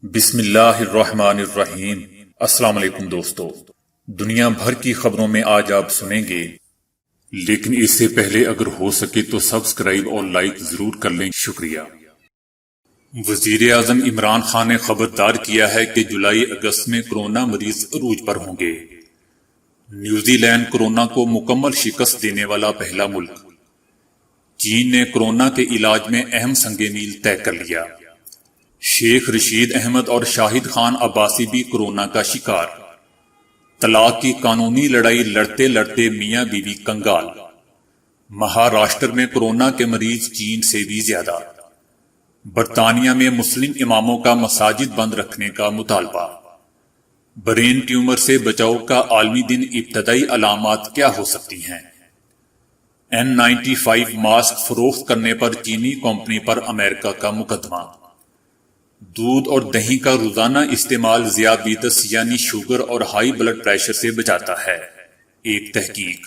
بسم اللہ الرحمن الرحیم۔ السلام علیکم دوستو، دنیا بھر کی خبروں میں آج آپ سنیں گے، لیکن اس سے پہلے اگر ہو سکے تو سبسکرائب اور لائک ضرور کر لیں، شکریہ۔ وزیر اعظم عمران خان نے خبردار کیا ہے کہ جولائی اگست میں کورونا مریض عروج پر ہوں گے۔ نیوزی لینڈ کورونا کو مکمل شکست دینے والا پہلا ملک۔ چین نے کورونا کے علاج میں اہم سنگ میل طے کر لیا۔ شیخ رشید احمد اور شاہد خان عباسی بھی کورونا کا شکار۔ طلاق کی قانونی لڑائی لڑتے لڑتے میاں بیوی کنگال۔ مہاراشٹر میں کورونا کے مریض چین سے بھی زیادہ۔ برطانیہ میں مسلم اماموں کا مساجد بند رکھنے کا مطالبہ۔ برین ٹیومر سے بچاؤ کا عالمی دن، ابتدائی علامات کیا ہو سکتی ہیں؟ N95 ماسک فروخت کرنے پر چینی کمپنی پر امریکہ کا مقدمہ۔ دودھ اور دہی کا روزانہ استعمال ذیابیطس یعنی شوگر اور ہائی بلڈ پریشر سے بچاتا ہے، ایک تحقیق۔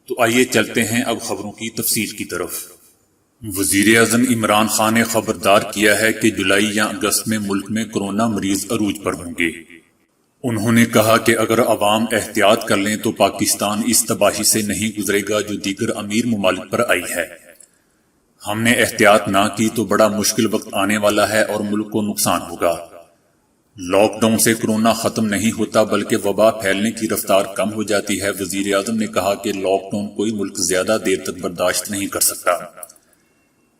تو آئیے چلتے ہیں اب خبروں کی تفصیل کی طرف۔ وزیر اعظم عمران خان نے خبردار کیا ہے کہ جولائی یا اگست میں ملک میں کورونا مریض عروج پر ہوں گے۔ انہوں نے کہا کہ اگر عوام احتیاط کر لیں تو پاکستان اس تباہی سے نہیں گزرے گا جو دیگر امیر ممالک پر آئی ہے۔ ہم نے احتیاط نہ کی تو بڑا مشکل وقت آنے والا ہے اور ملک کو نقصان ہوگا۔ لاک ڈاؤن سے کورونا ختم نہیں ہوتا بلکہ وبا پھیلنے کی رفتار کم ہو جاتی ہے۔ وزیر اعظم نے کہا کہ لاک ڈاؤن کوئی ملک زیادہ دیر تک برداشت نہیں کر سکتا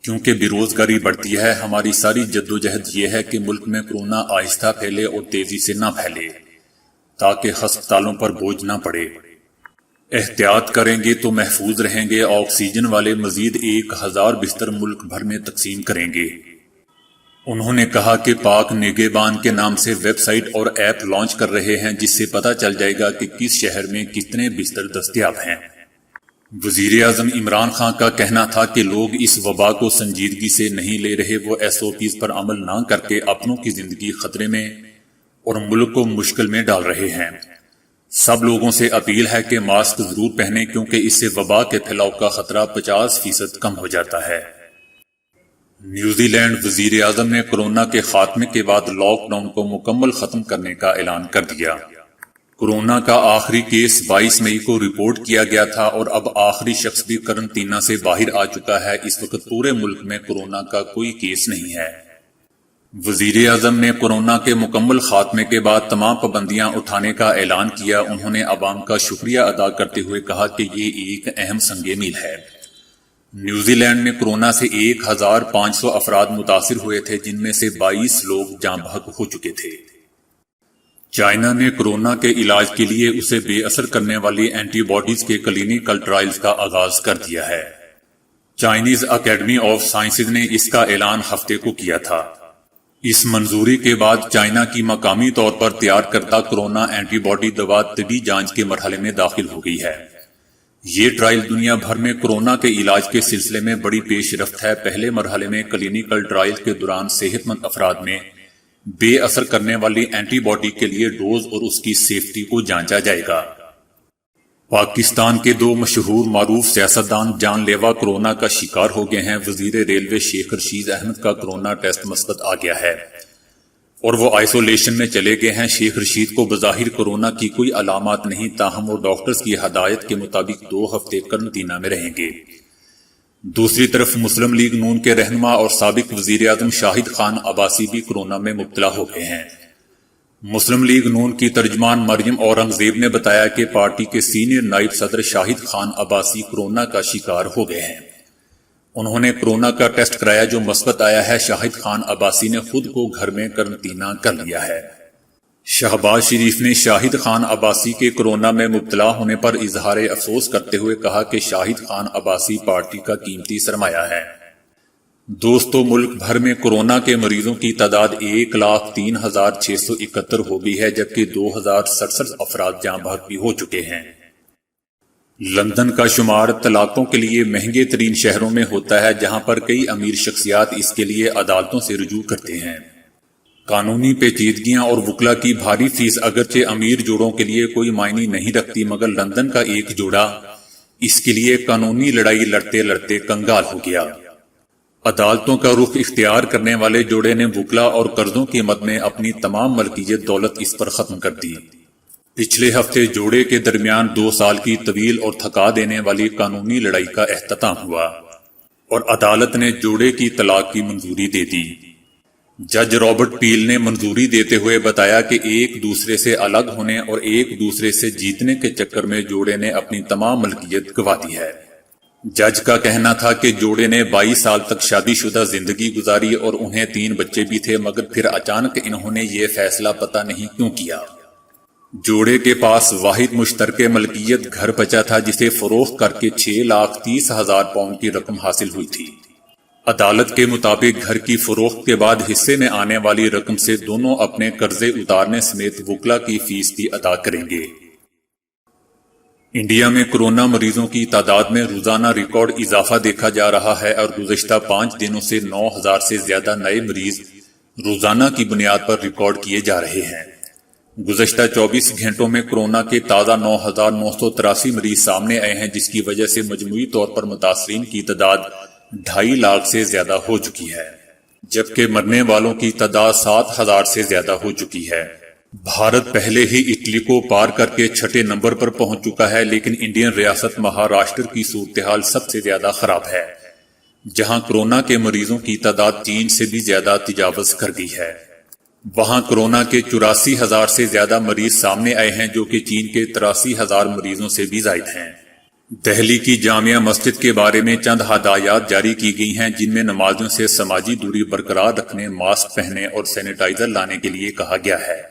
کیونکہ بے روزگاری بڑھتی ہے۔ ہماری ساری جدوجہد یہ ہے کہ ملک میں کورونا آہستہ پھیلے اور تیزی سے نہ پھیلے تاکہ ہسپتالوں پر بوجھ نہ پڑے۔ احتیاط کریں گے تو محفوظ رہیں گے۔ آکسیجن والے مزید 1000 بستر ملک بھر میں تقسیم کریں گے۔ انہوں نے کہا کہ پاک نگہبان کے نام سے ویب سائٹ اور ایپ لانچ کر رہے ہیں جس سے پتہ چل جائے گا کہ کس شہر میں کتنے بستر دستیاب ہیں۔ وزیر اعظم عمران خان کا کہنا تھا کہ لوگ اس وبا کو سنجیدگی سے نہیں لے رہے، وہ SOPs پر عمل نہ کر کے اپنوں کی زندگی خطرے میں اور ملک کو مشکل میں ڈال رہے ہیں۔ سب لوگوں سے اپیل ہے کہ ماسک ضرور پہنیں کیونکہ اس سے وبا کے پھیلاؤ کا خطرہ 50% کم ہو جاتا ہے۔ نیوزی لینڈ وزیر اعظم نے کورونا کے خاتمے کے بعد لاک ڈاؤن کو مکمل ختم کرنے کا اعلان کر دیا۔ کورونا کا آخری کیس 22 مئی کو رپورٹ کیا گیا تھا اور اب آخری شخص بھی قرنطینہ سے باہر آ چکا ہے۔ اس وقت پورے ملک میں کورونا کا کوئی کیس نہیں ہے۔ وزیر اعظم نے کورونا کے مکمل خاتمے کے بعد تمام پابندیاں اٹھانے کا اعلان کیا۔ انہوں نے عوام کا شکریہ ادا کرتے ہوئے کہا کہ یہ ایک اہم سنگ میل ہے۔ نیوزی لینڈ میں کورونا سے 1500 افراد متاثر ہوئے تھے جن میں سے 22 لوگ جاں بحق ہو چکے تھے۔ چائنا نے کورونا کے علاج کے لیے اسے بے اثر کرنے والی اینٹی باڈیز کے کلینیکل ٹرائلز کا آغاز کر دیا ہے۔ چائنیز اکیڈمی آف سائنسز نے اس کا اعلان ہفتے کو کیا تھا۔ اس منظوری کے بعد چائنا کی مقامی طور پر تیار کردہ کورونا اینٹی باڈی دوا طبی جانچ کے مرحلے میں داخل ہو گئی ہے۔ یہ ٹرائل دنیا بھر میں کورونا کے علاج کے سلسلے میں بڑی پیش رفت ہے۔ پہلے مرحلے میں کلینیکل ٹرائل کے دوران صحت مند افراد میں بے اثر کرنے والی اینٹی باڈی کے لیے ڈوز اور اس کی سیفٹی کو جانچا جائے گا۔ پاکستان کے 2 مشہور معروف سیاستدان جان لیوا کورونا کا شکار ہو گئے ہیں۔ وزیر ریلوے شیخ رشید احمد کا کورونا ٹیسٹ مثبت آ گیا ہے اور وہ آئسولیشن میں چلے گئے ہیں۔ شیخ رشید کو بظاہر کورونا کی کوئی علامات نہیں، تاہم وہ ڈاکٹرز کی ہدایت کے مطابق 2 ہفتے قرنطینہ میں رہیں گے۔ دوسری طرف مسلم لیگ نون کے رہنما اور سابق وزیر اعظم شاہد خان عباسی بھی کورونا میں مبتلا ہو گئے ہیں۔ مسلم لیگ نون کی ترجمان مریم اورنگزیب نے بتایا کہ پارٹی کے سینئر نائب صدر شاہد خان عباسی کورونا کا شکار ہو گئے ہیں۔ انہوں نے کورونا کا ٹیسٹ کرایا جو مثبت آیا ہے۔ شاہد خان عباسی نے خود کو گھر میں قرنطینہ کر لیا ہے۔ شہباز شریف نے شاہد خان عباسی کے کورونا میں مبتلا ہونے پر اظہار افسوس کرتے ہوئے کہا کہ شاہد خان عباسی پارٹی کا قیمتی سرمایہ ہے۔ دوستو، ملک بھر میں کورونا کے مریضوں کی تعداد 1,03,671 ہو گئی ہے جبکہ 2067 افراد جاں بحق بھی ہو چکے ہیں۔ لندن کا شمار طلاقوں کے لیے مہنگے ترین شہروں میں ہوتا ہے جہاں پر کئی امیر شخصیات اس کے لیے عدالتوں سے رجوع کرتے ہیں۔ قانونی پیچیدگیاں اور وکلا کی بھاری فیس اگرچہ امیر جوڑوں کے لیے کوئی معنی نہیں رکھتی، مگر لندن کا ایک جوڑا اس کے لیے قانونی لڑائی لڑتے لڑتے کنگال ہو گیا۔ عدالتوں کا رخ اختیار کرنے والے جوڑے نے وکلا اور قرضوں کی مد میں اپنی تمام ملکیت دولت اس پر ختم کر دی۔ پچھلے ہفتے جوڑے کے درمیان 2 سال کی طویل اور تھکا دینے والی قانونی لڑائی کا اختتام ہوا اور عدالت نے جوڑے کی طلاق کی منظوری دے دی۔ جج رابرٹ پیل نے منظوری دیتے ہوئے بتایا کہ ایک دوسرے سے الگ ہونے اور ایک دوسرے سے جیتنے کے چکر میں جوڑے نے اپنی تمام ملکیت گنوا دی ہے۔ جج کا کہنا تھا کہ جوڑے نے 22 سال تک شادی شدہ زندگی گزاری اور انہیں 3 بچے بھی تھے، مگر پھر اچانک انہوں نے یہ فیصلہ پتہ نہیں کیوں کیا۔ جوڑے کے پاس واحد مشترکہ ملکیت گھر بچا تھا جسے فروخت کر کے 6,30,000 پاؤنڈ کی رقم حاصل ہوئی تھی۔ عدالت کے مطابق گھر کی فروخت کے بعد حصے میں آنے والی رقم سے دونوں اپنے قرضے اتارنے سمیت وکلا کی فیس بھی ادا کریں گے۔ انڈیا میں کورونا مریضوں کی تعداد میں روزانہ ریکارڈ اضافہ دیکھا جا رہا ہے اور گزشتہ 5 دنوں سے 9,000 سے زیادہ نئے مریض روزانہ کی بنیاد پر ریکارڈ کیے جا رہے ہیں۔ گزشتہ 24 گھنٹوں میں کورونا کے تازہ 9,983 مریض سامنے آئے ہیں، جس کی وجہ سے مجموعی طور پر متاثرین کی تعداد 2.5 لاکھ سے زیادہ ہو چکی ہے، جبکہ مرنے والوں کی تعداد 7,000 سے زیادہ ہو چکی ہے۔ بھارت پہلے ہی اٹلی کو پار کر کے 6 نمبر پر پہنچ چکا ہے، لیکن انڈین ریاست مہاراشٹر کی صورتحال سب سے زیادہ خراب ہے، جہاں کورونا کے مریضوں کی تعداد چین سے بھی زیادہ تجاوز کر گئی ہے۔ وہاں کورونا کے 84,000 سے زیادہ مریض سامنے آئے ہیں، جو کہ چین کے 83,000 مریضوں سے بھی زائد ہیں۔ دہلی کی جامعہ مسجد کے بارے میں چند ہدایات جاری کی گئی ہیں، جن میں نمازیوں سے سماجی دوری برقرار رکھنے، ماسک پہننے اور سینیٹائزر لانے کے لیے کہا گیا ہے۔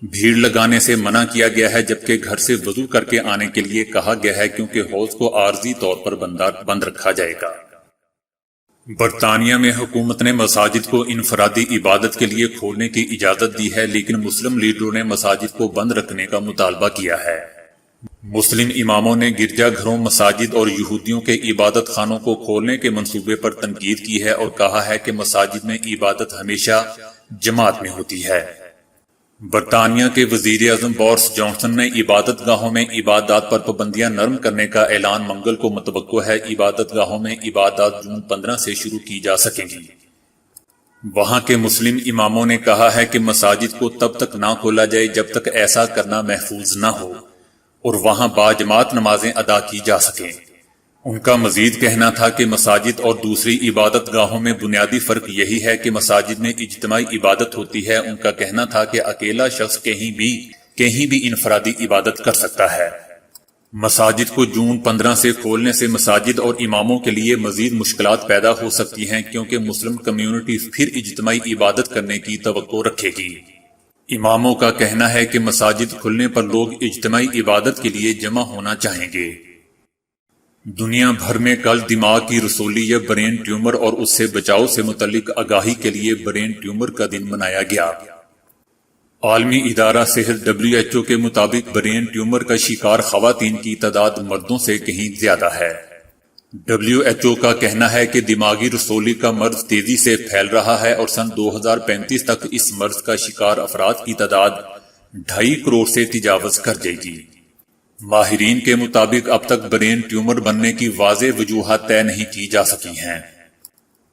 بھیڑ لگانے سے منع کیا گیا ہے، جبکہ گھر سے وضو کر کے آنے کے لیے کہا گیا ہے، کیونکہ حوض کو عارضی طور پر بند رکھا جائے گا۔ برطانیہ میں حکومت نے مساجد کو انفرادی عبادت کے لیے کھولنے کی اجازت دی ہے، لیکن مسلم لیڈروں نے مساجد کو بند رکھنے کا مطالبہ کیا ہے۔ مسلم اماموں نے گرجا گھروں، مساجد اور یہودیوں کے عبادت خانوں کو کھولنے کے منصوبے پر تنقید کی ہے اور کہا ہے کہ مساجد میں عبادت ہمیشہ جماعت میں ہوتی ہے۔ برطانیہ کے وزیر اعظم بورس جانسن نے عبادت گاہوں میں عبادات پر پابندیاں نرم کرنے کا اعلان منگل کو متوقع ہے۔ عبادت گاہوں میں عبادات جون 15 سے شروع کی جا سکیں گی۔ وہاں کے مسلم اماموں نے کہا ہے کہ مساجد کو تب تک نہ کھولا جائے جب تک ایسا کرنا محفوظ نہ ہو اور وہاں باجماعت نمازیں ادا کی جا سکیں۔ ان کا مزید کہنا تھا کہ مساجد اور دوسری عبادت گاہوں میں بنیادی فرق یہی ہے کہ مساجد میں اجتماعی عبادت ہوتی ہے۔ ان کا کہنا تھا کہ اکیلا شخص کہیں بھی انفرادی عبادت کر سکتا ہے۔ مساجد کو جون 15 سے کھولنے سے مساجد اور اماموں کے لیے مزید مشکلات پیدا ہو سکتی ہیں، کیونکہ مسلم کمیونٹی پھر اجتماعی عبادت کرنے کی توقع رکھے گی۔ اماموں کا کہنا ہے کہ مساجد کھلنے پر لوگ اجتماعی عبادت کے لیے جمع ہونا چاہیں گے۔ دنیا بھر میں کل دماغ کی رسولی یا برین ٹیومر اور اس سے بچاؤ سے متعلق آگاہی کے لیے برین ٹیومر کا دن منایا گیا۔ عالمی ادارہ صحت WHO کے مطابق برین ٹیومر کا شکار خواتین کی تعداد مردوں سے کہیں زیادہ ہے۔ WHO کا کہنا ہے کہ دماغی رسولی کا مرض تیزی سے پھیل رہا ہے اور سن 2035 تک اس مرض کا شکار افراد کی تعداد 2.5 کروڑ سے تجاوز کر جائے گی۔ ماہرین کے مطابق اب تک برین ٹیومر بننے کی واضح وجوہات طے نہیں کی جا سکی ہیں۔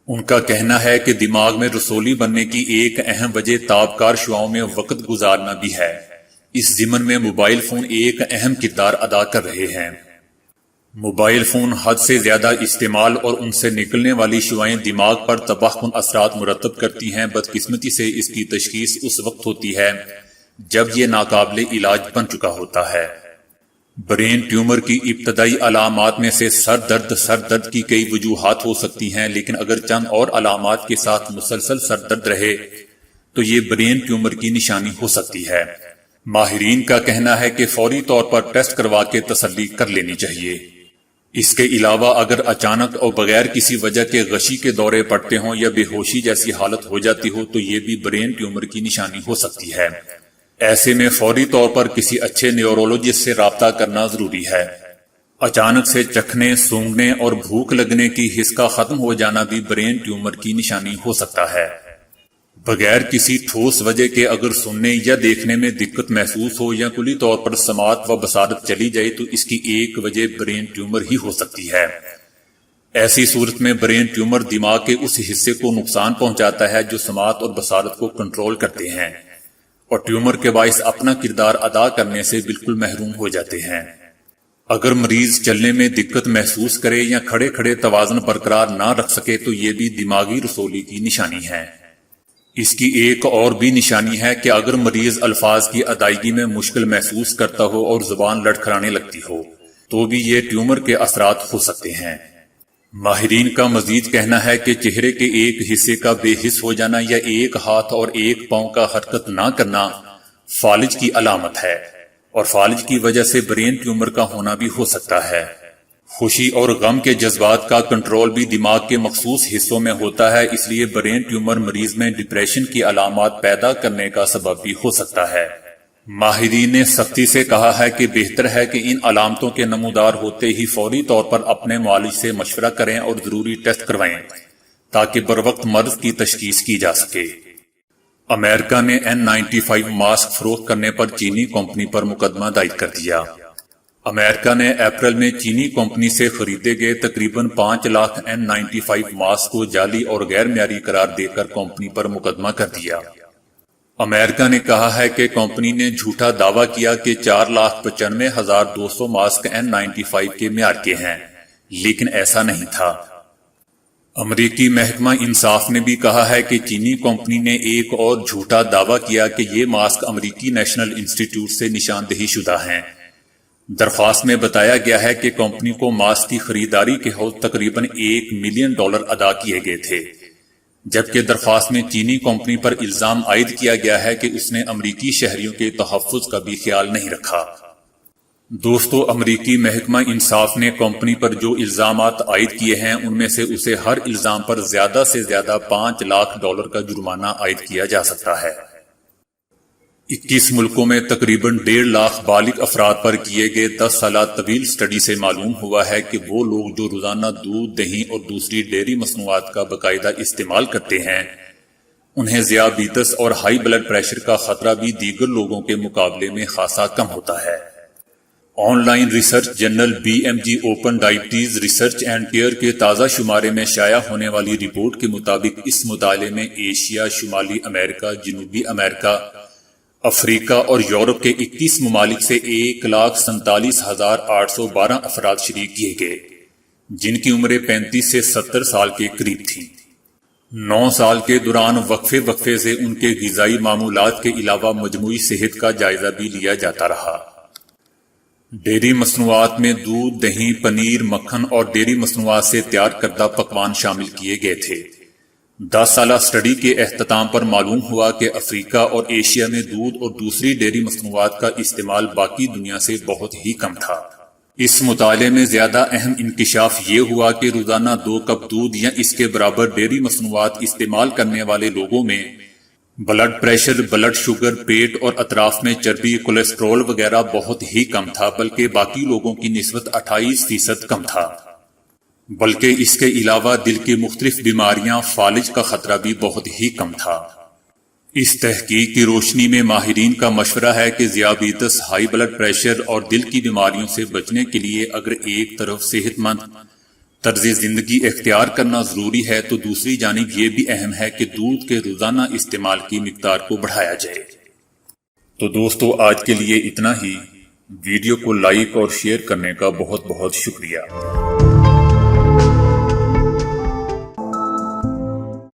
ان کا کہنا ہے کہ دماغ میں رسولی بننے کی ایک اہم وجہ تابکار شعاؤں میں وقت گزارنا بھی ہے۔ اس ضمن میں موبائل فون ایک اہم کردار ادا کر رہے ہیں۔ موبائل فون حد سے زیادہ استعمال اور ان سے نکلنے والی شعائیں دماغ پر تباہ کن اثرات مرتب کرتی ہیں۔ بدقسمتی سے اس کی تشخیص اس وقت ہوتی ہے جب یہ ناقابل علاج بن چکا ہوتا ہے۔ برین ٹیومر کی ابتدائی علامات میں سے سر درد کی کئی وجوہات ہو سکتی ہیں، لیکن اگر چند اور علامات کے ساتھ مسلسل سر درد رہے تو یہ برین ٹیومر کی نشانی ہو سکتی ہے۔ ماہرین کا کہنا ہے کہ فوری طور پر ٹیسٹ کروا کے تسلی کر لینی چاہیے۔ اس کے علاوہ اگر اچانک اور بغیر کسی وجہ کے غشی کے دورے پڑتے ہوں یا بے ہوشی جیسی حالت ہو جاتی ہو تو یہ بھی برین ٹیومر کی نشانی ہو سکتی ہے۔ ایسے میں فوری طور پر کسی اچھے نیورولوجسٹ سے رابطہ کرنا ضروری ہے۔ اچانک سے چکھنے، سونگنے اور بھوک لگنے کی حس کا ختم ہو جانا بھی برین ٹیومر کی نشانی ہو سکتا ہے۔ بغیر کسی ٹھوس وجہ کے اگر سننے یا دیکھنے میں دقت محسوس ہو یا کلی طور پر سماعت و بصارت چلی جائے تو اس کی ایک وجہ برین ٹیومر ہی ہو سکتی ہے۔ ایسی صورت میں برین ٹیومر دماغ کے اس حصے کو نقصان پہنچاتا ہے جو سماعت اور بصارت کو کنٹرول کرتے ہیں، اور ٹیومر کے باعث اپنا کردار ادا کرنے سے بالکل محروم ہو جاتے ہیں۔ اگر مریض چلنے میں دقت محسوس کرے یا کھڑے کھڑے توازن برقرار نہ رکھ سکے تو یہ بھی دماغی رسولی کی نشانی ہے۔ اس کی ایک اور بھی نشانی ہے کہ اگر مریض الفاظ کی ادائیگی میں مشکل محسوس کرتا ہو اور زبان لڑکھڑانے لگتی ہو تو بھی یہ ٹیومر کے اثرات ہو سکتے ہیں۔ ماہرین کا مزید کہنا ہے کہ چہرے کے ایک حصے کا بے حس ہو جانا یا ایک ہاتھ اور ایک پاؤں کا حرکت نہ کرنا فالج کی علامت ہے، اور فالج کی وجہ سے برین ٹیومر کا ہونا بھی ہو سکتا ہے۔ خوشی اور غم کے جذبات کا کنٹرول بھی دماغ کے مخصوص حصوں میں ہوتا ہے، اس لیے برین ٹیومر مریض میں ڈپریشن کی علامات پیدا کرنے کا سبب بھی ہو سکتا ہے۔ ماہرین نے سختی سے کہا ہے کہ بہتر ہے کہ ان علامتوں کے نمودار ہوتے ہی فوری طور پر اپنے معالج سے مشورہ کریں اور ضروری ٹیسٹ کروائیں تاکہ بروقت مرض کی تشخیص کی جا سکے۔ امریکہ نے N95 ماسک فروخت کرنے پر چینی کمپنی پر مقدمہ دائر کر دیا۔ امریکہ نے اپریل میں چینی کمپنی سے خریدے گئے تقریباً 5 لاکھ N95 ماسک کو جعلی اور غیر معیاری قرار دے کر کمپنی پر مقدمہ کر دیا۔ امریکہ نے کہا ہے کہ کمپنی نے جھوٹا دعویٰ کیا کہ 4,95,200 ماسک N95 کے معیار کے ہیں، لیکن ایسا نہیں تھا۔ امریکی محکمہ انصاف نے بھی کہا ہے کہ چینی کمپنی نے ایک اور جھوٹا دعویٰ کیا کہ یہ ماسک امریکی نیشنل انسٹی ٹیوٹ سے نشاندہی شدہ ہیں۔ درخواست میں بتایا گیا ہے کہ کمپنی کو ماسک کی خریداری کے حوض تقریباً $1 ملین ادا کیے گئے تھے، جبکہ درخواست میں چینی کمپنی پر الزام عائد کیا گیا ہے کہ اس نے امریکی شہریوں کے تحفظ کا بھی خیال نہیں رکھا۔ دوستو، امریکی محکمہ انصاف نے کمپنی پر جو الزامات عائد کیے ہیں ان میں سے اسے ہر الزام پر زیادہ سے زیادہ $5 لاکھ کا جرمانہ عائد کیا جا سکتا ہے۔ 21 ملکوں میں تقریباً 1.5 لاکھ بالغ افراد پر کیے گئے 10 سالہ طویل سٹڈی سے معلوم ہوا ہے کہ وہ لوگ جو روزانہ دودھ، دہی اور دوسری ڈیری مصنوعات کا باقاعدہ استعمال کرتے ہیں انہیں ذیابیطس اور ہائی بلڈ پریشر کا خطرہ بھی دیگر لوگوں کے مقابلے میں خاصا کم ہوتا ہے۔ Online research journal BMG open diabetes research and care کے تازہ شمارے میں شائع ہونے والی رپورٹ کے مطابق اس مطالعے میں ایشیا، شمالی امریکہ، جنوبی امریکہ، افریقہ اور یورپ کے 21 ممالک سے 1,47,812 افراد شریک کیے گئے، جن کی عمریں 35 سے 70 سال کے قریب تھیں۔ 9 سال کے دوران وقفے سے ان کے غذائی معمولات کے علاوہ مجموعی صحت کا جائزہ بھی لیا جاتا رہا۔ ڈیری مصنوعات میں دودھ، دہی، پنیر، مکھن اور ڈیری مصنوعات سے تیار کردہ پکوان شامل کیے گئے تھے۔ 10 سالہ سٹڈی کے اختتام پر معلوم ہوا کہ افریقہ اور ایشیا میں دودھ اور دوسری ڈیری مصنوعات کا استعمال باقی دنیا سے بہت ہی کم تھا۔ اس مطالعے میں زیادہ اہم انکشاف یہ ہوا کہ روزانہ 2 کپ دودھ یا اس کے برابر ڈیری مصنوعات استعمال کرنے والے لوگوں میں بلڈ پریشر، بلڈ شوگر، پیٹ اور اطراف میں چربی، کولیسٹرول وغیرہ بہت ہی کم تھا، بلکہ باقی لوگوں کی نسبت 28% کم تھا۔ بلکہ اس کے علاوہ دل کی مختلف بیماریاں، فالج کا خطرہ بھی بہت ہی کم تھا۔ اس تحقیق کی روشنی میں ماہرین کا مشورہ ہے کہ ذیابیطس، ہائی بلڈ پریشر اور دل کی بیماریوں سے بچنے کے لیے اگر ایک طرف صحت مند طرز زندگی اختیار کرنا ضروری ہے تو دوسری جانب یہ بھی اہم ہے کہ دودھ کے روزانہ استعمال کی مقدار کو بڑھایا جائے۔ تو دوستو، آج کے لیے اتنا ہی۔ ویڈیو کو لائک اور شیئر کرنے کا بہت بہت شکریہ۔